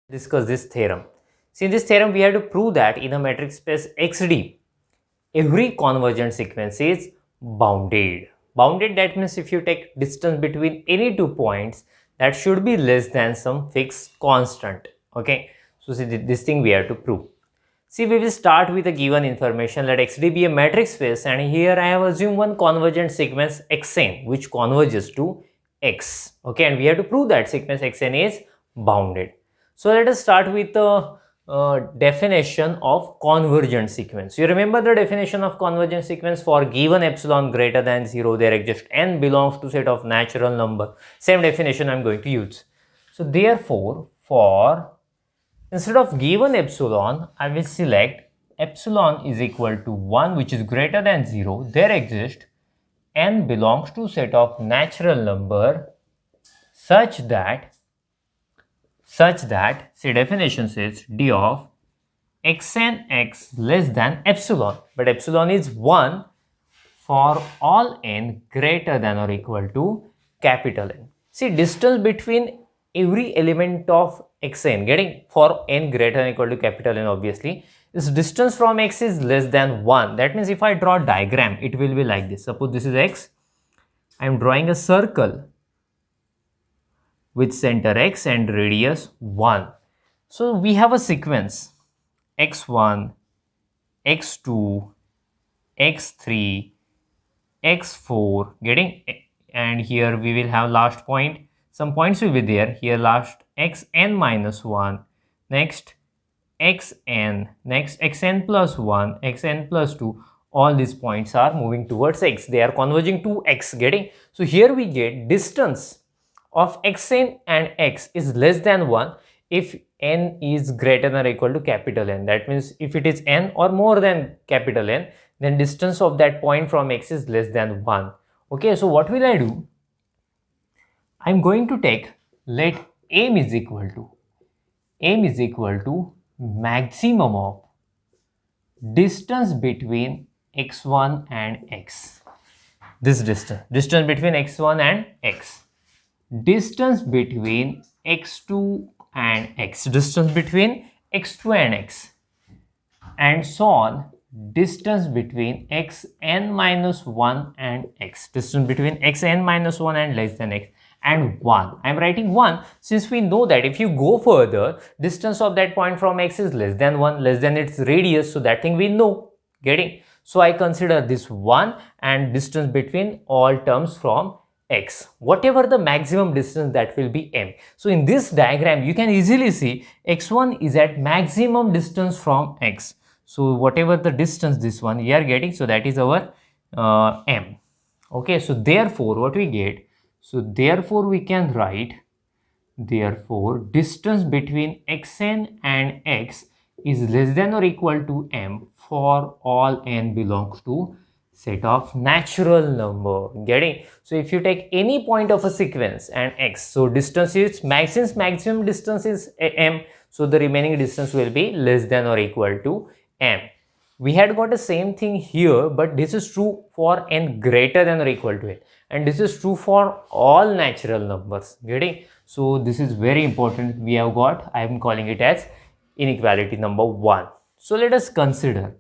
Discuss this theorem. See, in this theorem, we have to prove that in a metric space XD, every convergent sequence is bounded. Bounded, that means if you take distance between any 2 points, that should be less than some fixed constant. Okay, so see, this thing we have to prove. See, we will start with a given information. Let XD be a metric space, and here I have assumed one convergent sequence Xn which converges to X. Okay, and we have to prove that sequence Xn is bounded. So let us start with the definition of convergent sequence. You remember the definition of convergent sequence? For given epsilon greater than 0, there exists n belongs to set of natural number. Same definition I am going to use. So therefore, instead of given epsilon, I will select epsilon is equal to 1, which is greater than 0. There exists n belongs to set of natural number such that say definition says d of xn x less than epsilon, but epsilon is 1 for all n greater than or equal to capital N. See, distance between every element of xn, getting for n greater than or equal to capital N, obviously this distance from x is less than 1. That means if I draw a diagram, it will be like this. Suppose this is x, I am drawing a circle with center x and radius 1. So we have a sequence x1, x2, x3, x4, getting, and here we will have last point. Some points will be there. Here last xn minus 1, next xn, next xn plus 1, xn plus 2. All these points are moving towards x. They are converging to x, getting. So here we get distance of xn and x is less than 1 if n is greater than or equal to capital N. That means if it is n or more than capital N, then distance of that point from x is less than 1. Okay, so what will I do? I am going to take, let m is equal to maximum of distance between x1 and x. This distance between x1 and x. Distance between x2 and x, distance between x2 and x, and so on. Distance between xn minus 1 and x, distance between xn minus 1 and less than x, and 1. I am writing 1 since we know that if you go further, distance of that point from x is less than 1, less than its radius, so that thing we know, getting. So I consider this 1 and distance between all terms from x, whatever the maximum distance, that will be m. So in this diagram you can easily see x1 is at maximum distance from x. So whatever the distance this one we are getting, so that is our m. Okay, so therefore what we get, so therefore we can write, therefore distance between xn and x is less than or equal to m for all n belongs to set of natural number, getting. So if you take any point of a sequence and x, so distance is since maximum distance is m, so the remaining distance will be less than or equal to m. We had got the same thing here, but this is true for n greater than or equal to n, and this is true for all natural numbers, getting. So this is very important. We have got, I am calling it as inequality number 1. So let us consider,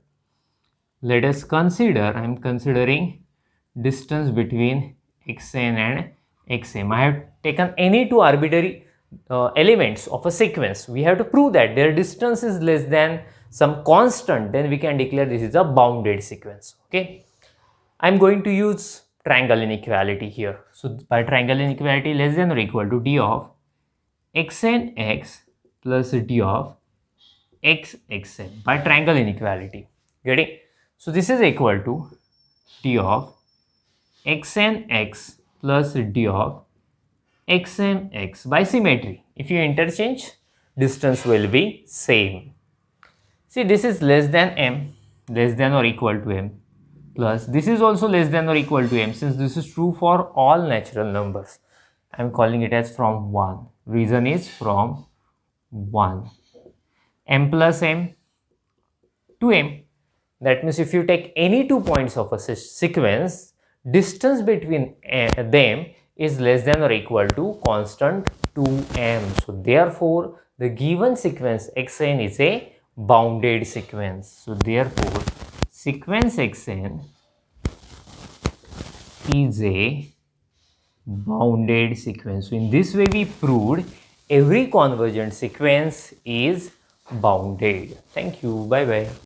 I am considering distance between xn and xm. I have taken any two arbitrary elements of a sequence. We have to prove that their distance is less than some constant, then we can declare this is a bounded sequence. Okay, I am going to use triangle inequality here. So by triangle inequality, less than or equal to d of xn x plus d of x xn by triangle inequality, getting. So this is equal to d of xn x plus d of xm x by symmetry. If you interchange, distance will be same. See, this is less than m, less than or equal to m, plus this is also less than or equal to m, since this is true for all natural numbers. I am calling it as from 1. Reason is from 1. M plus m to m. That means if you take any 2 points of a sequence, distance between them is less than or equal to constant 2m. So therefore the given sequence xn is a bounded sequence. So therefore, sequence xn is a bounded sequence. So in this way we proved every convergent sequence is bounded. Thank you. Bye bye.